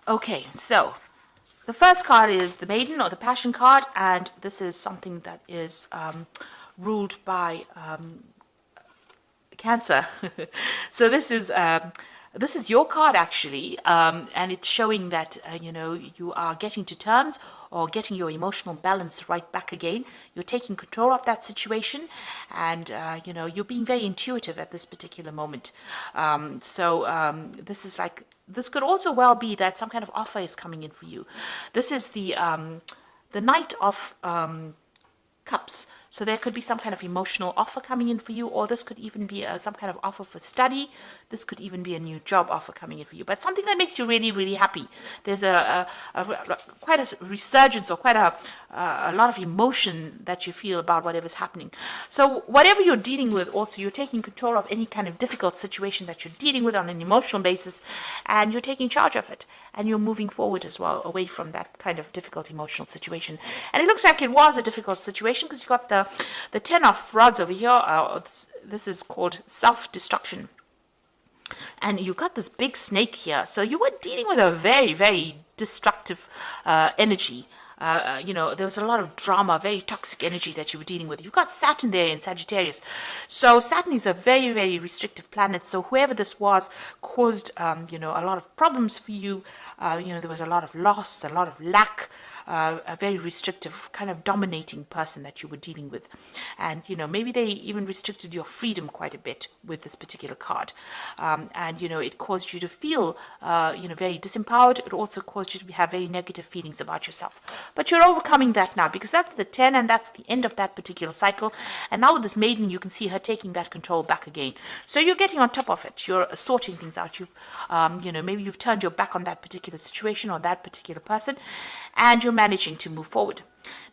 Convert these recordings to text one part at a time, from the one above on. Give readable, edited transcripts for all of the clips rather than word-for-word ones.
Okay, so the first card is the Maiden or the Passion card, and this is something that is ruled by Cancer. So this is your card actually, and it's showing that you are getting to terms or getting your emotional balance right back again. You're taking control of that situation, and you're being very intuitive at this particular moment. This is like, this could also well be that some kind of offer is coming in for you. This is the Knight of Cups. So there could be some kind of emotional offer coming in for you, or this could even be some kind of offer for study. This could even be a new job offer coming in for you, but something that makes you really, really happy. There's quite a resurgence or quite a lot of emotion that you feel about whatever's happening. So whatever you're dealing with, also you're taking control of any kind of difficult situation that you're dealing with on an emotional basis, and you're taking charge of it, and you're moving forward as well away from that kind of difficult emotional situation. And it looks like it was a difficult situation because you got the 10 of rods over here. This is called self-destruction. And you got this big snake here. So you were dealing with a very, very destructive energy. There was a lot of drama, very toxic energy that you were dealing with. You've got Saturn there in Sagittarius. So Saturn is a very, very restrictive planet. So whoever this was caused, a lot of problems for you. There was a lot of loss, a lot of lack, a very restrictive, kind of dominating person that you were dealing with. And, maybe they even restricted your freedom quite a bit with this particular card. It caused you to feel, very disempowered. It also caused you to have very negative feelings about yourself. But you're overcoming that now, because that's the 10 and that's the end of that particular cycle. And now with this Maiden, you can see her taking that control back again. So you're getting on top of it. You're sorting things out. You've, maybe you've turned your back on that particular situation or that particular person, and you're managing to move forward.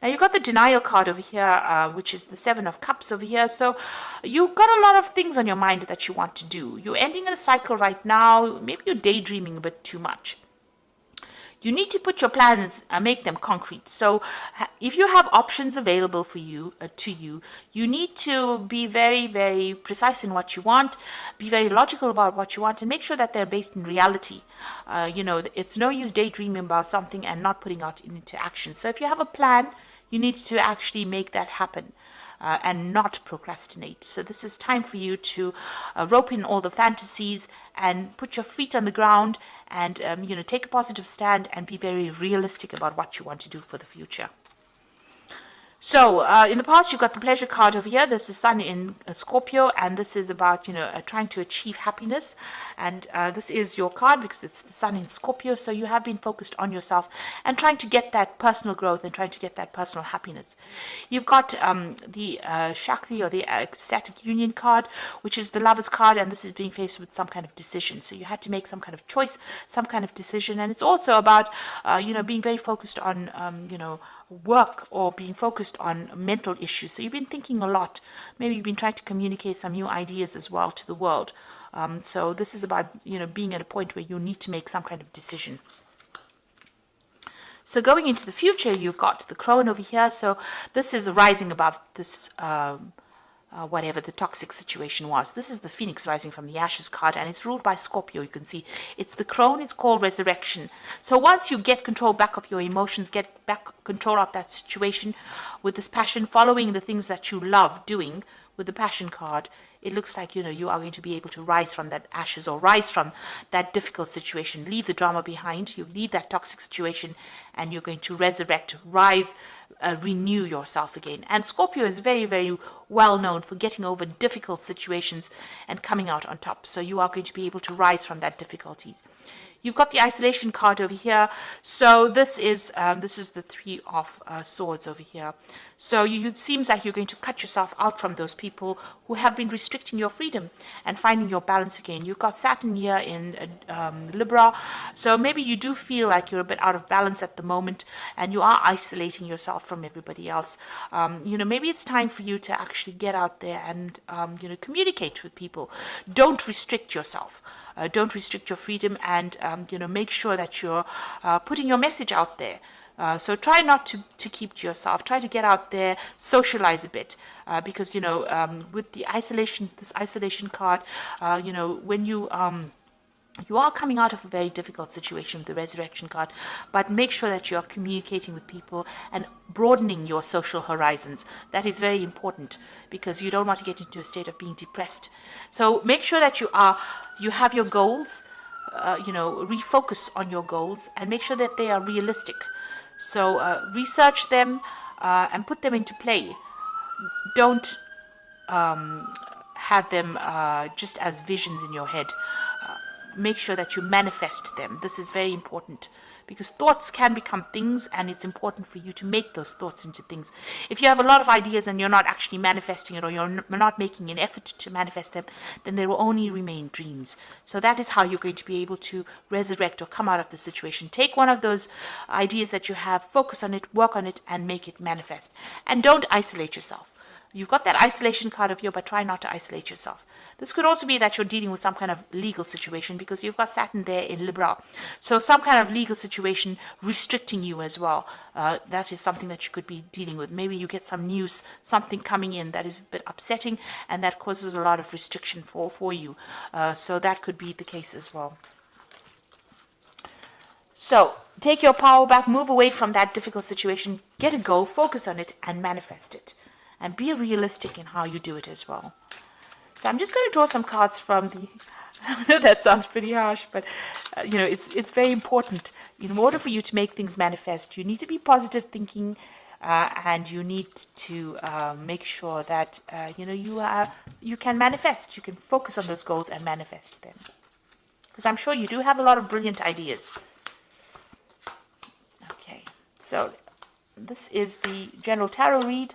Now you've got the Denial card over here, which is the 7 of Cups over here. So you've got a lot of things on your mind that you want to do. You're ending a cycle right now. Maybe you're daydreaming a bit too much. You need to put your plans and make them concrete. So if you have options available for you, you need to be very, very precise in what you want, be very logical about what you want, and make sure that they're based in reality. It's no use daydreaming about something and not putting it into action. So if you have a plan, you need to actually make that happen. And not procrastinate. So this is time for you to rope in all the fantasies and put your feet on the ground and take a positive stand and be very realistic about what you want to do for the future. So in the past, you've got the Pleasure card over here. This is Sun in Scorpio, and this is about, trying to achieve happiness. And this is your card because it's the Sun in Scorpio. So you have been focused on yourself and trying to get that personal growth and trying to get that personal happiness. You've got the Shakti or the Ecstatic Union card, which is the Lover's card, and this is being faced with some kind of decision. So you had to make some kind of choice, some kind of decision. And it's also about, being very focused on, work or being focused on mental issues. So you've been thinking a lot. Maybe you've been trying to communicate some new ideas as well to the world. So this is about, being at a point where you need to make some kind of decision. So going into the future, you've got the Crone over here. So this is rising above this whatever the toxic situation was. This is the Phoenix rising from the Ashes card, and it's ruled by Scorpio. You can see it's the Crone. It's called Resurrection. So once you get control back of your emotions, get back control of that situation with this passion, following the things that you love doing with the Passion card, it looks like, you are going to be able to rise from that ashes or rise from that difficult situation, leave the drama behind, you leave that toxic situation, and you're going to resurrect, rise, renew yourself again. And Scorpio is very, very well known for getting over difficult situations and coming out on top. So you are going to be able to rise from that difficulties. You've got the Isolation card over here. So this is the Three of Swords over here. So it seems like you're going to cut yourself out from those people who have been restricting your freedom and finding your balance again. You've got Saturn here in Libra. So maybe you do feel like you're a bit out of balance at the moment and you are isolating yourself from everybody else. Maybe it's time for you to actually get out there and, communicate with people. Don't restrict yourself. Don't restrict your freedom, and make sure that you're putting your message out there. So try not to keep to yourself. Try to get out there, socialize a bit, because with the isolation, this isolation card, when you You are coming out of a very difficult situation with the resurrection card, but make sure that you are communicating with people and broadening your social horizons. That is very important because you don't want to get into a state of being depressed. So make sure that you have your goals, refocus on your goals and make sure that they are realistic. So research them and put them into play. Don't have them just as visions in your head. Make sure that you manifest them. This is very important because thoughts can become things, and it's important for you to make those thoughts into things. If you have a lot of ideas and you're not actually manifesting it, or you're not making an effort to manifest them, then they will only remain dreams. So that is how you're going to be able to resurrect or come out of the situation. Take one of those ideas that you have, focus on it, work on it, and make it manifest. And don't isolate yourself. You've got that isolation card of you, but try not to isolate yourself. This could also be that you're dealing with some kind of legal situation because you've got Saturn there in Libra. So some kind of legal situation restricting you as well. That is something that you could be dealing with. Maybe you get some news, something coming in that is a bit upsetting and that causes a lot of restriction for you. So that could be the case as well. So take your power back, move away from that difficult situation, get a goal, focus on it, and manifest it. And be realistic in how you do it as well. So I'm just going to draw some cards from the... I know that sounds pretty harsh, but it's very important. In order for you to make things manifest, you need to be positive thinking, and you need to make sure that you can manifest. You can focus on those goals and manifest them. Because I'm sure you do have a lot of brilliant ideas. Okay, so this is the general tarot read.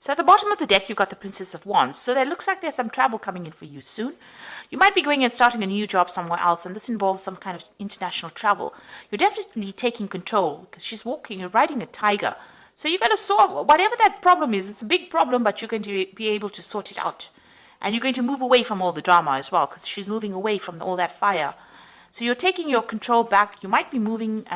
So at the bottom of the deck, you've got the Princess of Wands. So it looks like there's some travel coming in for you soon. You might be going and starting a new job somewhere else, and this involves some kind of international travel. You're definitely taking control because she's you're riding a tiger. So you're going to solve whatever that problem is. It's a big problem, but you're going to be able to sort it out. And you're going to move away from all the drama as well because she's moving away from all that fire. So you're taking your control back. You might be moving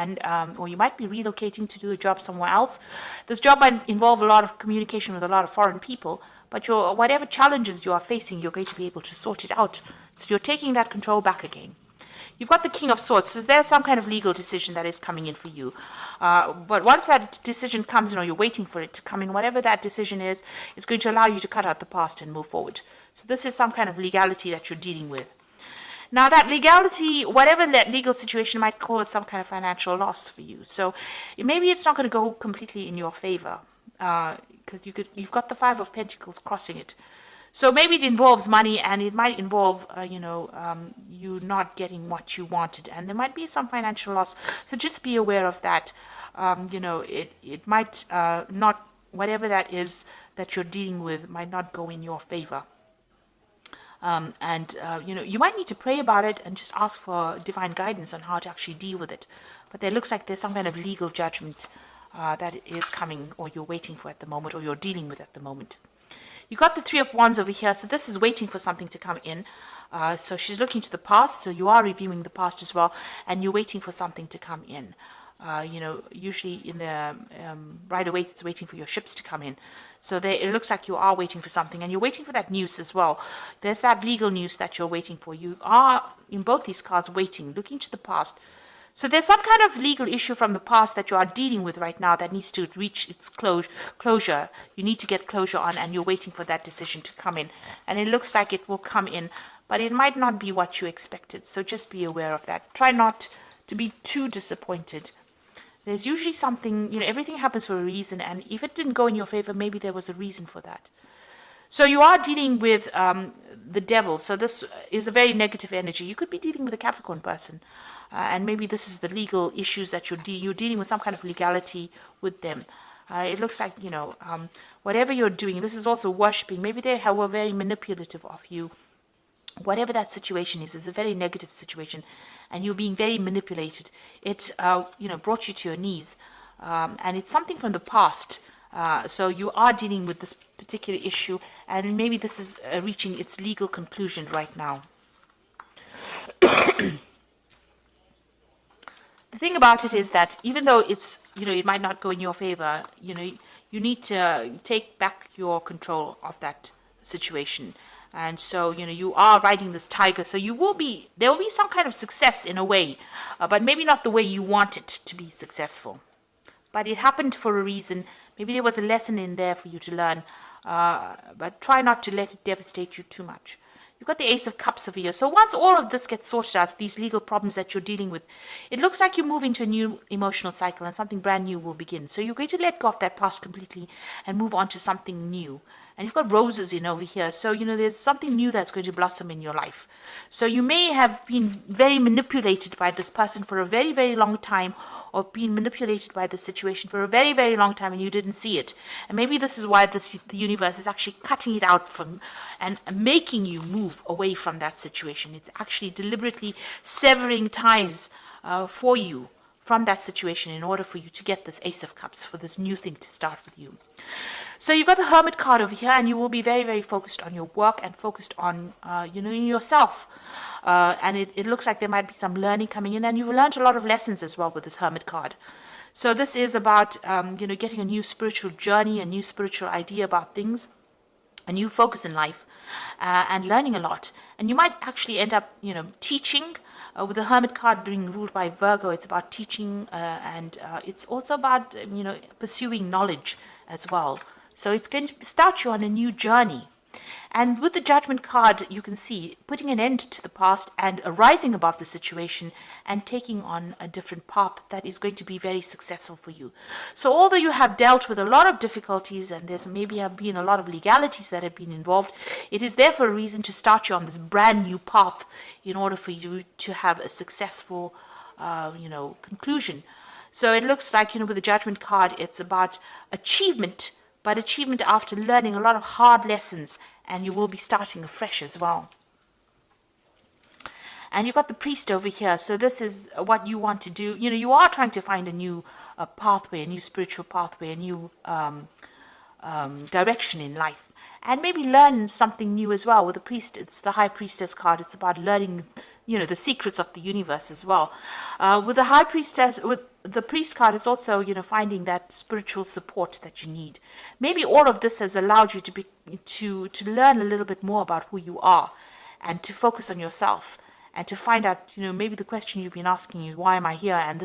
or you might be relocating to do a job somewhere else. This job might involve a lot of communication with a lot of foreign people, but whatever challenges you are facing, you're going to be able to sort it out. So you're taking that control back again. You've got the King of Swords. So there's some kind of legal decision that is coming in for you. But once that decision comes in, or you're waiting for it to come in, whatever that decision is, it's going to allow you to cut out the past and move forward. So this is some kind of legality that you're dealing with. Now that legality, whatever that legal situation might cause some kind of financial loss for you. So maybe it's not going to go completely in your favor because you've got the Five of Pentacles crossing it. So maybe it involves money, and it might involve, you not getting what you wanted, and there might be some financial loss. So just be aware of that. It might not, whatever that is that you're dealing with, might not go in your favor. You might need to pray about it and just ask for divine guidance on how to actually deal with it. But there looks like there's some kind of legal judgment that is coming, or you're waiting for at the moment, or you're dealing with at the moment. You got the Three of Wands over here, so this is waiting for something to come in. So she's looking to the past, so you are reviewing the past as well, and you're waiting for something to come in. Usually in the right away, it's waiting for your ships to come in. So it looks like you are waiting for something, and you're waiting for that news as well. There's that legal news that you're waiting for. You are, in both these cards, waiting, looking to the past. So there's some kind of legal issue from the past that you are dealing with right now that needs to reach its closure. You need to get closure on, and you're waiting for that decision to come in. And it looks like it will come in, but it might not be what you expected. So just be aware of that. Try not to be too disappointed. There's usually something, everything happens for a reason, and if it didn't go in your favor, maybe there was a reason for that. So you are dealing with the devil, so this is a very negative energy. You could be dealing with a Capricorn person, and maybe this is the legal issues that you're dealing with, some kind of legality with them. It looks like, whatever you're doing, this is also worshipping. Maybe they were very manipulative of you. Whatever that situation is a very negative situation, and you're being very manipulated. It, brought you to your knees, and it's something from the past. So you are dealing with this particular issue, and maybe this is reaching its legal conclusion right now. The thing about it is that even though it's, it might not go in your favor, you need to take back your control of that situation. And so, you are riding this tiger. So there will be some kind of success in a way, but maybe not the way you want it to be successful. But it happened for a reason. Maybe there was a lesson in there for you to learn, but try not to let it devastate you too much. You've got the Ace of Cups over here. So once all of this gets sorted out, these legal problems that you're dealing with, it looks like you move into a new emotional cycle and something brand new will begin. So you're going to let go of that past completely and move on to something new. And you've got roses in over here. So, there's something new that's going to blossom in your life. So you may have been very manipulated by this person for a very, very long time, or been manipulated by this situation for a very, very long time and you didn't see it. And maybe this is why the universe is actually cutting it out from and making you move away from that situation. It's actually deliberately severing ties for you from that situation in order for you to get this Ace of Cups, for this new thing to start with you. So you've got the Hermit card over here, and you will be very, very focused on your work and focused on, in yourself. And it looks like there might be some learning coming in, and you've learned a lot of lessons as well with this Hermit card. So this is about, getting a new spiritual journey, a new spiritual idea about things, a new focus in life, and learning a lot. And you might actually end up, teaching. With the Hermit card being ruled by Virgo, it's about teaching, and it's also about, pursuing knowledge as well. So it's going to start you on a new journey. And with the Judgment card, you can see putting an end to the past and arising above the situation and taking on a different path that is going to be very successful for you. So although you have dealt with a lot of difficulties and there's maybe have been a lot of legalities that have been involved, it is there for a reason to start you on this brand new path in order for you to have a successful, conclusion. So it looks like, with the Judgment card, it's about achievement, but achievement after learning a lot of hard lessons, and you will be starting afresh as well. And you've got the Priest over here. So this is what you want to do. You are trying to find a new pathway, a new spiritual pathway, a new direction in life. And maybe learn something new as well. With the Priest, it's the High Priestess card. It's about learning, the secrets of the universe as well. With the High Priestess, with the Priest card, it's also, finding that spiritual support that you need. Maybe all of this has allowed you to learn a little bit more about who you are and to focus on yourself and to find out, maybe the question you've been asking is, why am I here? And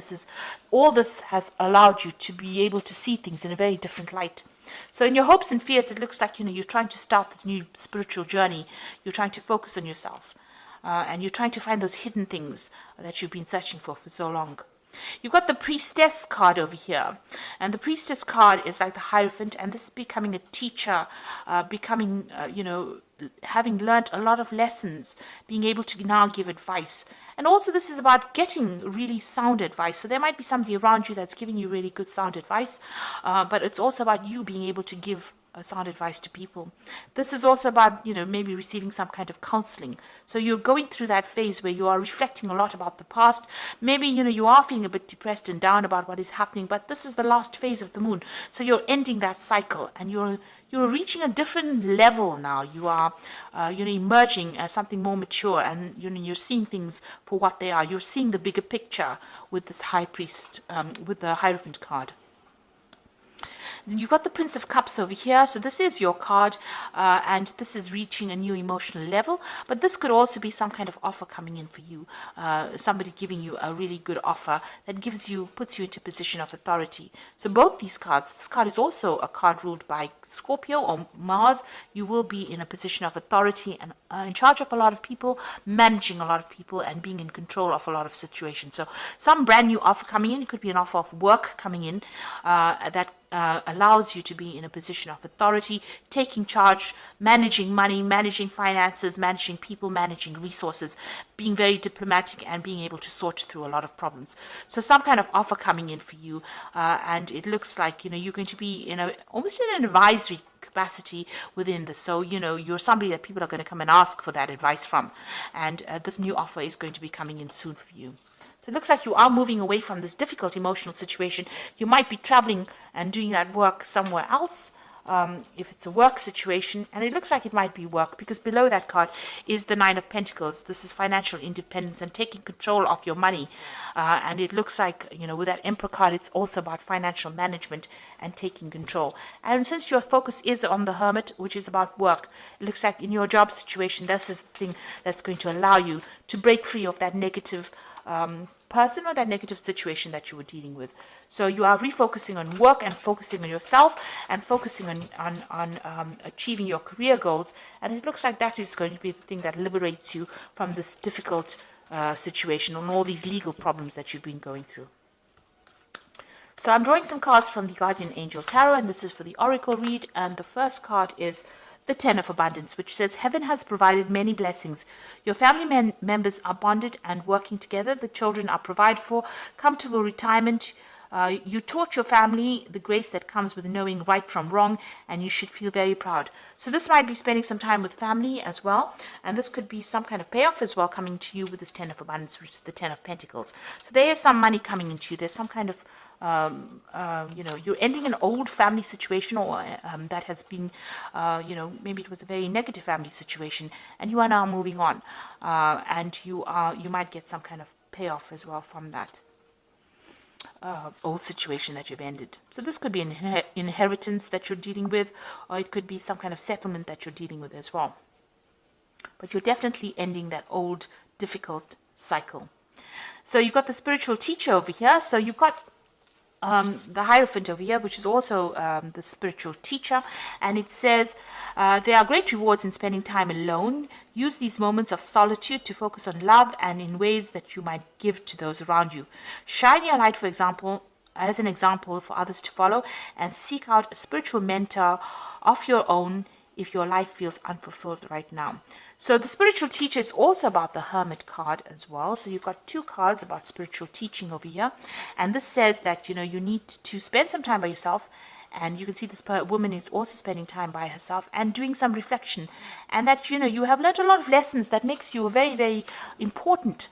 all this has allowed you to be able to see things in a very different light. So in your hopes and fears, it looks like, you're trying to start this new spiritual journey. You're trying to focus on yourself. And you're trying to find those hidden things that you've been searching for so long. You've got the Priestess card over here. And the Priestess card is like the Hierophant. And this is becoming a teacher, having learned a lot of lessons, being able to now give advice. And also this is about getting really sound advice. So there might be somebody around you that's giving you really good sound advice. But it's also about you being able to give sound advice to people. This is also about, maybe receiving some kind of counseling. So you're going through that phase where you are reflecting a lot about the past. Maybe, you are feeling a bit depressed and down about what is happening, but this is the last phase of the moon. So you're ending that cycle and you're reaching a different level now. You are, emerging as something more mature, and you're seeing things for what they are. You're seeing the bigger picture with this High Priest, with the Hierophant card. Then you've got the Prince of Cups over here. So this is your card, and this is reaching a new emotional level. But this could also be some kind of offer coming in for you. Somebody giving you a really good offer that puts you into a position of authority. So both these cards, this card is also a card ruled by Scorpio or Mars. You will be in a position of authority and in charge of a lot of people, managing a lot of people, and being in control of a lot of situations. So some brand new offer coming in. It could be an offer of work coming in that allows you to be in a position of authority, taking charge, managing money, managing finances, managing people, managing resources, being very diplomatic and being able to sort through a lot of problems. So some kind of offer coming in for you, and it looks like you're going to be almost in an advisory capacity within this. So you're somebody that people are going to come and ask for that advice from, and this new offer is going to be coming in soon for you. So it looks like you are moving away from this difficult emotional situation. You might be traveling and doing that work somewhere else. if it's a work situation, and it looks like it might be work because below that card is the Nine of Pentacles. This is financial independence and taking control of your money. And it looks like, with that Emperor card, it's also about financial management and taking control. And since your focus is on the Hermit, which is about work, it looks like in your job situation, this is the thing that's going to allow you to break free of that negative person or that negative situation that you were dealing with. So you are refocusing on work and focusing on yourself and focusing on achieving your career goals. And it looks like that is going to be the thing that liberates you from this difficult situation and all these legal problems that you've been going through. So I'm drawing some cards from the Guardian Angel Tarot, and this is for the Oracle read. And the first card is the Ten of Abundance, which says, heaven has provided many blessings. Your family members are bonded and working together. The children are provided for. Comfortable retirement. You taught your family the grace that comes with knowing right from wrong, and you should feel very proud. So this might be spending some time with family as well, and this could be some kind of payoff as well coming to you with this Ten of Abundance, which is the Ten of Pentacles. So there is some money coming into you. There's some kind of you're ending an old family situation, or that has been, maybe it was a very negative family situation, and you are now moving on, and you might get some kind of payoff as well from that old situation that you've ended. So this could be an inheritance that you're dealing with, or it could be some kind of settlement that you're dealing with as well. But you're definitely ending that old, difficult cycle. So you've got the spiritual teacher over here. So you've got the Hierophant over here, which is also the spiritual teacher, and it says there are great rewards in spending time alone. Use these moments of solitude to focus on love and in ways that you might give to those around you. Shine your light, for example, as an example for others to follow, and seek out a spiritual mentor of your own if your life feels unfulfilled right now. So the spiritual teacher is also about the Hermit card as well. So you've got two cards about spiritual teaching over here. And this says that, you need to spend some time by yourself. And you can see this woman is also spending time by herself and doing some reflection. And that, you have learned a lot of lessons that makes you a very, very important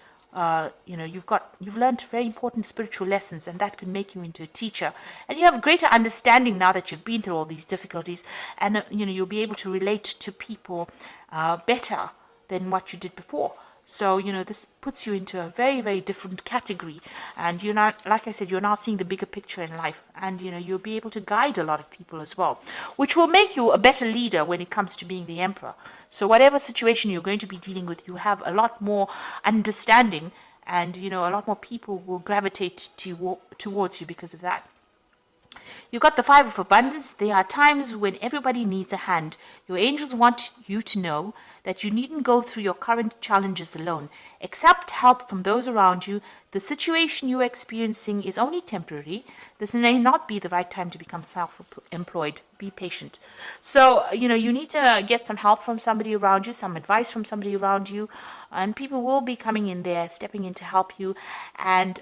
you've learned very important spiritual lessons, and that could make you into a teacher. And you have a greater understanding now that you've been through all these difficulties, and you'll be able to relate to people better than what you did before. So, this puts you into a very, very different category. And you're not, like I said, you're now seeing the bigger picture in life. And, you'll be able to guide a lot of people as well, which will make you a better leader when it comes to being the emperor. So whatever situation you're going to be dealing with, you have a lot more understanding, and, a lot more people will gravitate towards you because of that. You've got the Five of Abundance. There are times when everybody needs a hand. Your angels want you to know that you needn't go through your current challenges alone. Accept help from those around you. The situation you're experiencing is only temporary. This may not be the right time to become self-employed. Be patient. So, you need to get some help from somebody around you, some advice from somebody around you, and people will be coming in there, stepping in to help you. And,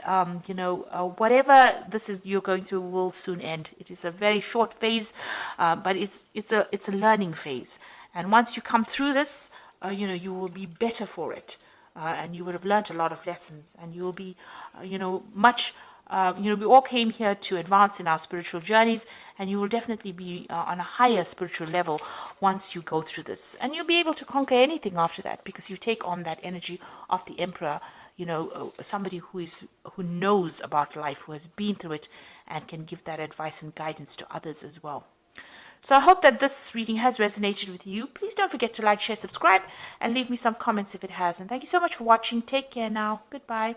whatever this is you're going through will soon end. It is a very short phase, but it's a learning phase. And once you come through this, you will be better for it. And you would have learned a lot of lessons, and you will be, much, we all came here to advance in our spiritual journeys, and you will definitely be on a higher spiritual level once you go through this. And you'll be able to conquer anything after that, because you take on that energy of the emperor, somebody who knows about life, who has been through it, and can give that advice and guidance to others as well. So I hope that this reading has resonated with you. Please don't forget to like, share, subscribe, and leave me some comments if it has. And thank you so much for watching. Take care now. Goodbye.